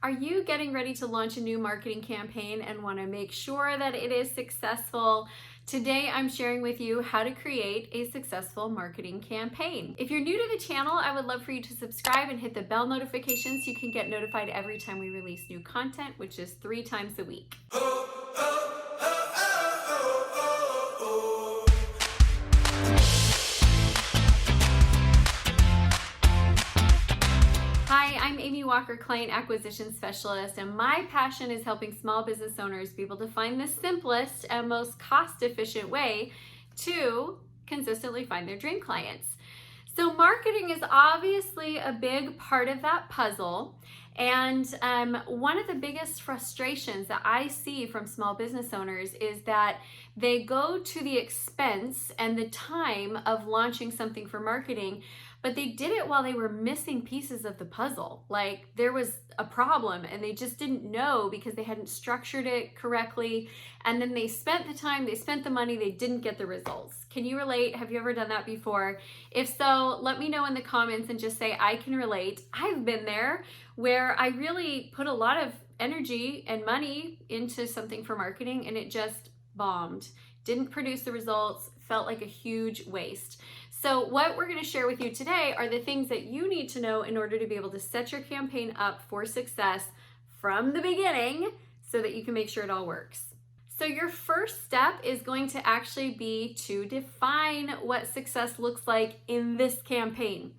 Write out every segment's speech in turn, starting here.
Are you getting ready to launch a new marketing campaign and want to make sure that it is successful? Today, I'm sharing with you how to create a successful marketing campaign. If you're new to the channel, I would love for you to subscribe and hit the bell notification so you can get notified every time we release new content, which is 3 times a week. Hi, I'm Amy Walker, Client Acquisition Specialist, and my passion is helping small business owners be able to find the simplest and most cost-efficient way to consistently find their dream clients. So marketing is obviously a big part of that puzzle. And one of the biggest frustrations that I see from small business owners is that they go to the expense and the time of launching something for marketing, but they did it while they were missing pieces of the puzzle. Like there was a problem and they just didn't know because they hadn't structured it correctly. And then they spent the time, they spent the money, they didn't get the results. Can you relate? Have you ever done that before? If so, let me know in the comments and just say, I can relate. I've been there where I really put a lot of energy and money into something for marketing and it just bombed. Didn't produce the results, felt like a huge waste. So what we're going to share with you today are the things that you need to know in order to be able to set your campaign up for success from the beginning so that you can make sure it all works. So your first step is going to actually be to define what success looks like in this campaign.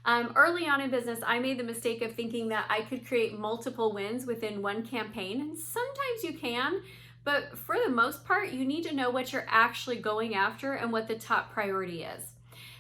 Early on in business, I made the mistake of thinking that I could create multiple wins within one campaign. And sometimes you can, but for the most part, you need to know what you're actually going after and what the top priority is.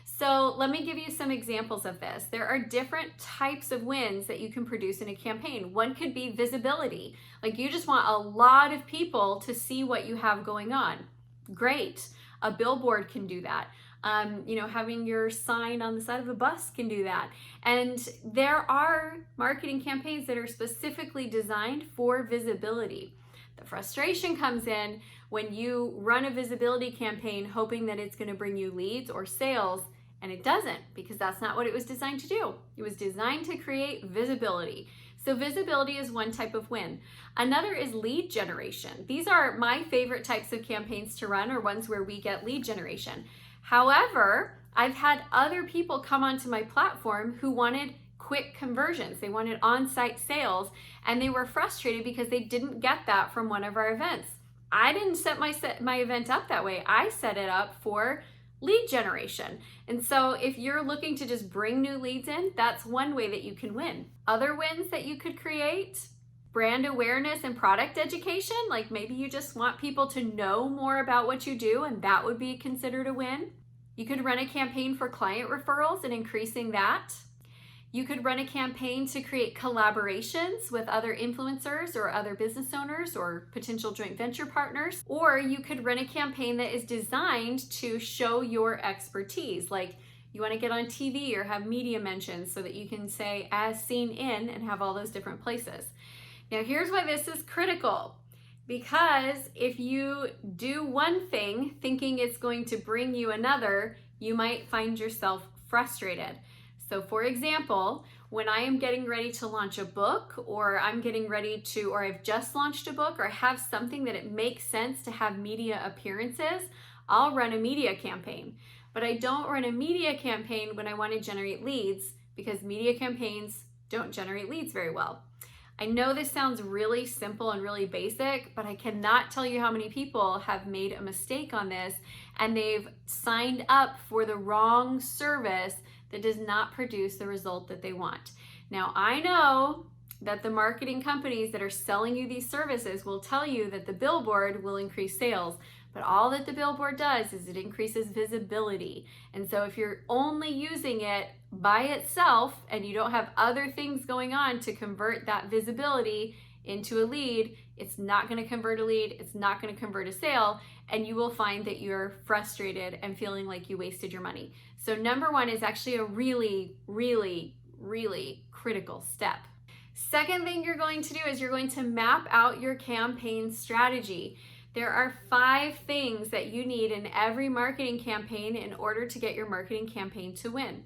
So let me give you some examples of this. There are different types of wins that you can produce in a campaign. One could be visibility. Like you just want a lot of people to see what you have going on. Great. A billboard can do that. Having your sign on the side of a bus can do that. And there are marketing campaigns that are specifically designed for visibility. The frustration comes in when you run a visibility campaign hoping that it's going to bring you leads or sales, and it doesn't, because that's not what it was designed to do. It was designed to create visibility. So visibility is one type of win. Another is lead generation. These are my favorite types of campaigns to run, or ones where we get lead generation. However, I've had other people come onto my platform who wanted quick conversions. They wanted on-site sales, and they were frustrated because they didn't get that from one of our events. I didn't set my event up that way. I set it up for lead generation. And so if you're looking to just bring new leads in, that's one way that you can win. Other wins that you could create: brand awareness and product education. Like maybe you just want people to know more about what you do, and that would be considered a win. You could run a campaign for client referrals and increasing that. You could run a campaign to create collaborations with other influencers or other business owners or potential joint venture partners. Or you could run a campaign that is designed to show your expertise. Like you want to get on TV or have media mentions so that you can say as seen in and have all those different places. Now here's why this is critical. Because if you do one thing thinking it's going to bring you another, you might find yourself frustrated. So for example, when I am getting ready to launch a book, or I've just launched a book, or have something that it makes sense to have media appearances, I'll run a media campaign. But I don't run a media campaign when I want to generate leads, because media campaigns don't generate leads very well. I know this sounds really simple and really basic, but I cannot tell you how many people have made a mistake on this and they've signed up for the wrong service that does not produce the result that they want. Now, I know that the marketing companies that are selling you these services will tell you that the billboard will increase sales, but all that the billboard does is it increases visibility. And so if you're only using it by itself and you don't have other things going on to convert that visibility into a lead, it's not going to convert a lead, it's not going to convert a sale, and you will find that you're frustrated and feeling like you wasted your money. So number one is actually a really, really, really critical step. Second thing you're going to do is you're going to map out your campaign strategy. There are 5 things that you need in every marketing campaign in order to get your marketing campaign to win.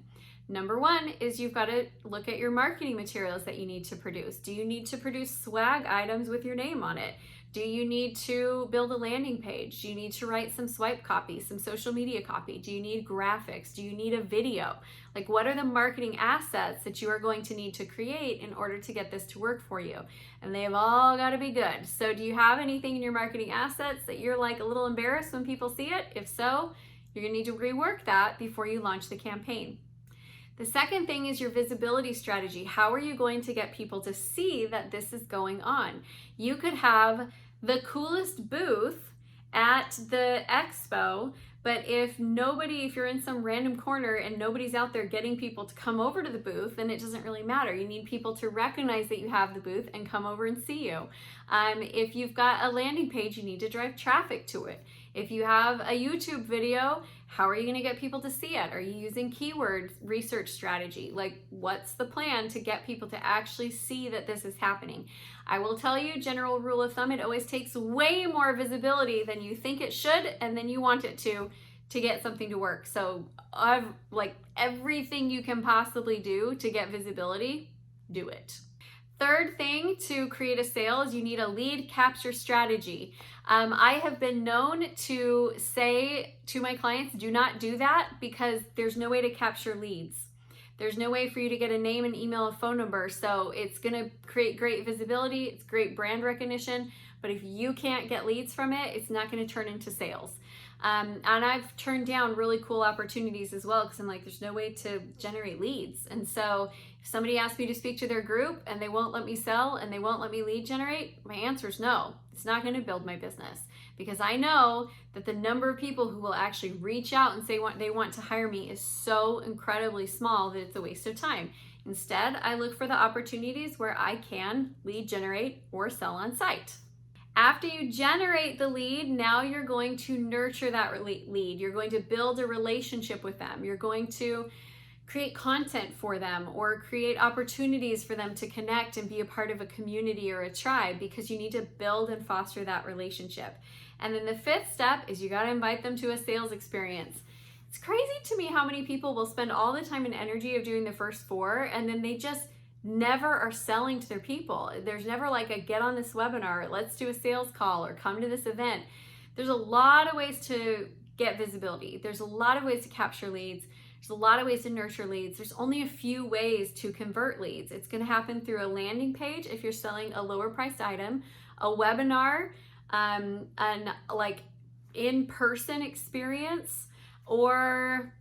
Number one is you've got to look at your marketing materials that you need to produce. Do you need to produce swag items with your name on it? Do you need to build a landing page? Do you need to write some swipe copy, some social media copy? Do you need graphics? Do you need a video? Like, what are the marketing assets that you are going to need to create in order to get this to work for you? And they have all got to be good. So do you have anything in your marketing assets that you're like a little embarrassed when people see it? If so, you're gonna need to rework that before you launch the campaign. The second thing is your visibility strategy. How are you going to get people to see that this is going on? You could have the coolest booth at the expo, but if you're in some random corner and nobody's out there getting people to come over to the booth, then it doesn't really matter. You need people to recognize that you have the booth and come over and see you. If you've got a landing page, you need to drive traffic to it. If you have a YouTube video, how are you going to get people to see it? Are you using keyword research strategy? Like, what's the plan to get people to actually see that this is happening? I will tell you, general rule of thumb, it always takes way more visibility than you think it should and then you want it to get something to work. So like everything you can possibly do to get visibility, do it. Third thing to create a sale is you need a lead capture strategy. I have been known to say to my clients, do not do that because there's no way to capture leads. There's no way for you to get a name, an email, a phone number. So it's gonna create great visibility, it's great brand recognition, but if you can't get leads from it, it's not gonna turn into sales. And I've turned down really cool opportunities as well because I'm like, there's no way to generate leads. And so if somebody asks me to speak to their group and they won't let me sell and they won't let me lead generate, my answer is no. It's not going to build my business because I know that the number of people who will actually reach out and say they want to hire me is so incredibly small that it's a waste of time. Instead, I look for the opportunities where I can lead generate or sell on site. After you generate the lead, now you're going to nurture that lead. You're going to build a relationship with them. You're going to create content for them or create opportunities for them to connect and be a part of a community or a tribe because you need to build and foster that relationship. And then the fifth step is you got to invite them to a sales experience. It's crazy to me how many people will spend all the time and energy of doing the first four and then they just never are selling to their people. There's never like a get on this webinar, let's do a sales call or come to this event. There's a lot of ways to get visibility. There's a lot of ways to capture leads. There's a lot of ways to nurture leads. There's only a few ways to convert leads. It's going to happen through a landing page if you're selling a lower priced item, a webinar, an like in-person experience, or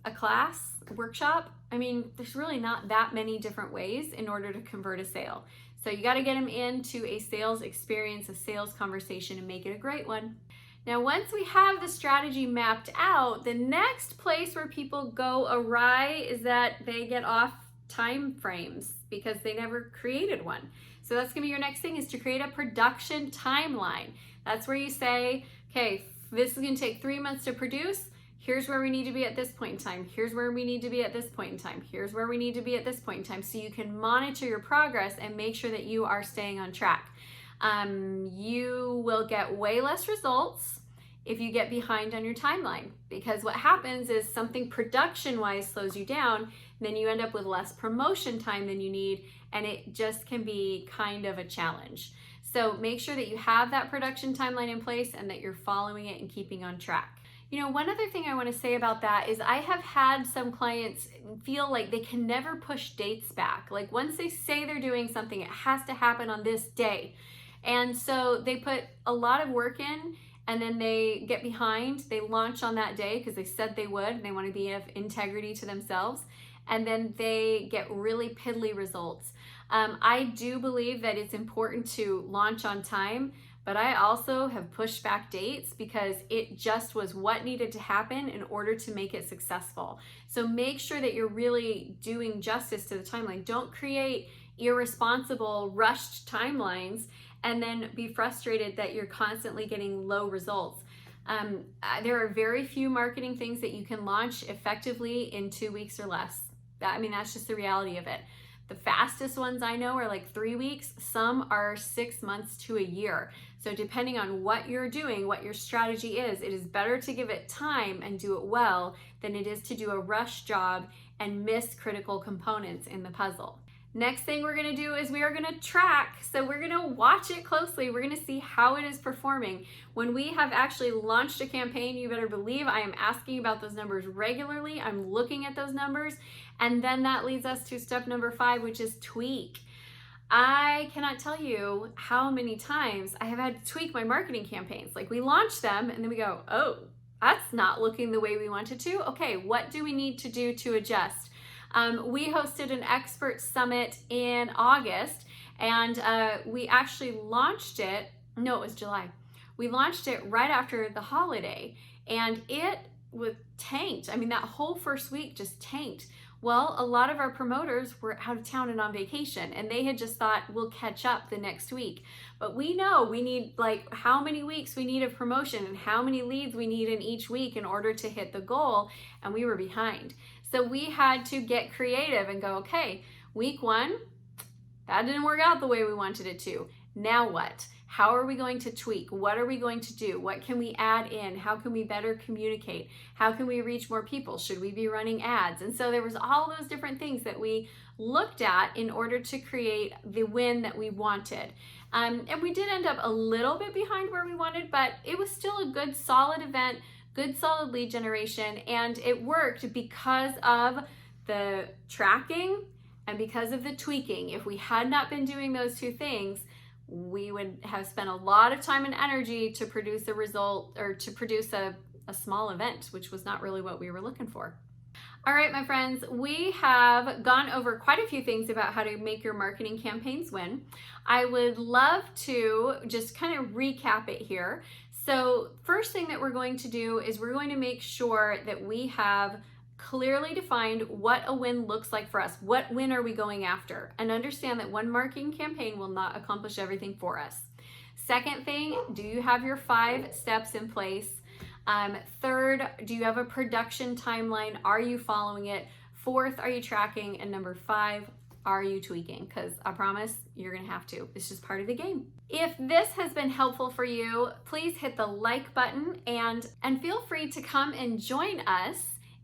a class, a workshop. I mean, there's really not that many different ways in order to convert a sale. So you got to get them into a sales experience, a sales conversation, and make it a great one. Now, once we have the strategy mapped out, the next place where people go awry is that they get off time frames because they never created one. So that's gonna be your next thing, is to create a production timeline. That's where you say, okay, this is gonna take 3 months to produce. Here's where we need to be at this point in time. Here's where we need to be at this point in time. Here's where we need to be at this point in time. So you can monitor your progress and make sure that you are staying on track. You will get way less results if you get behind on your timeline, because what happens is something production-wise slows you down, then you end up with less promotion time than you need, and it just can be kind of a challenge. So make sure that you have that production timeline in place and that you're following it and keeping on track. You know, one other thing I want to say about that is I have had some clients feel like they can never push dates back. Like once they say they're doing something, it has to happen on this day. And so they put a lot of work in and then they get behind. They launch on that day because they said they would and they want to be of integrity to themselves. And then they get really piddly results. I do believe that it's important to launch on time, but I also have pushed back dates because it just was what needed to happen in order to make it successful. So make sure that you're really doing justice to the timeline. Don't create irresponsible, rushed timelines and then be frustrated that you're constantly getting low results. There are very few marketing things that you can launch effectively in 2 weeks or less. That's just the reality of it. The fastest ones I know are like 3 weeks. Some are 6 months to a year. So depending on what you're doing, what your strategy is, it is better to give it time and do it well than it is to do a rush job and miss critical components in the puzzle. Next thing we're gonna do is we are gonna track. So we're gonna watch it closely. We're gonna see how it is performing. When we have actually launched a campaign, you better believe I am asking about those numbers regularly. I'm looking at those numbers. And then that leads us to step number 5, which is tweak. I cannot tell you how many times I have had to tweak my marketing campaigns. Like we launch them and then we go, oh, that's not looking the way we want it to. Okay, what do we need to do to adjust? We hosted an expert summit in August, and we actually launched it, no, it was July. We launched it right after the holiday, and it was tanked. I mean, that whole first week just tanked. Well, a lot of our promoters were out of town and on vacation, and they had just thought we'll catch up the next week. But we know we need like how many weeks we need of promotion and how many leads we need in each week in order to hit the goal, and we were behind. So we had to get creative and go, okay, week 1, that didn't work out the way we wanted it to. Now what? How are we going to tweak? What are we going to do? What can we add in? How can we better communicate? How can we reach more people? Should we be running ads? And so there was all those different things that we looked at in order to create the win that we wanted. And we did end up a little bit behind where we wanted, but it was still a good, solid event, good solid lead generation, and it worked because of the tracking and because of the tweaking. If we had not been doing those 2 things, we would have spent a lot of time and energy to produce a result or to produce a small event, which was not really what we were looking for. All right, my friends, we have gone over quite a few things about how to make your marketing campaigns win. I would love to just kind of recap it here. So first thing that we're going to do is we're going to make sure that we have clearly defined what a win looks like for us. What win are we going after? And understand that one marketing campaign will not accomplish everything for us. Second thing, do you have your 5 steps in place? Third, do you have a production timeline? Are you following it? Fourth, are you tracking? And number 5, are you tweaking? Because I promise you're gonna have to. It's just part of the game. If this has been helpful for you, please hit the like button and feel free to come and join us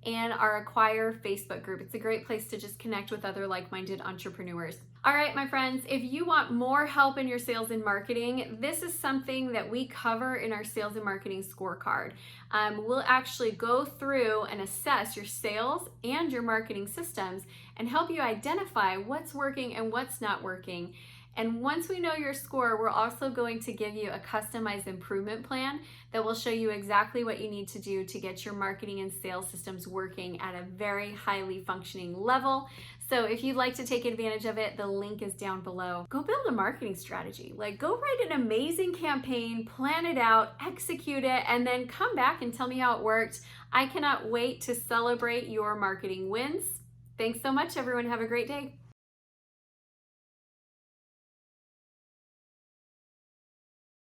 in our Acquire Facebook group. It's a great place to just connect with other like-minded entrepreneurs. All right, my friends, if you want more help in your sales and marketing, this is something that we cover in our sales and marketing scorecard. We'll actually go through and assess your sales and your marketing systems and help you identify what's working and what's not working. And once we know your score, we're also going to give you a customized improvement plan that will show you exactly what you need to do to get your marketing and sales systems working at a very highly functioning level. So if you'd like to take advantage of it, the link is down below. Go build a marketing strategy. Like, go write an amazing campaign, plan it out, execute it, and then come back and tell me how it worked. I cannot wait to celebrate your marketing wins. Thanks so much, everyone. Have a great day.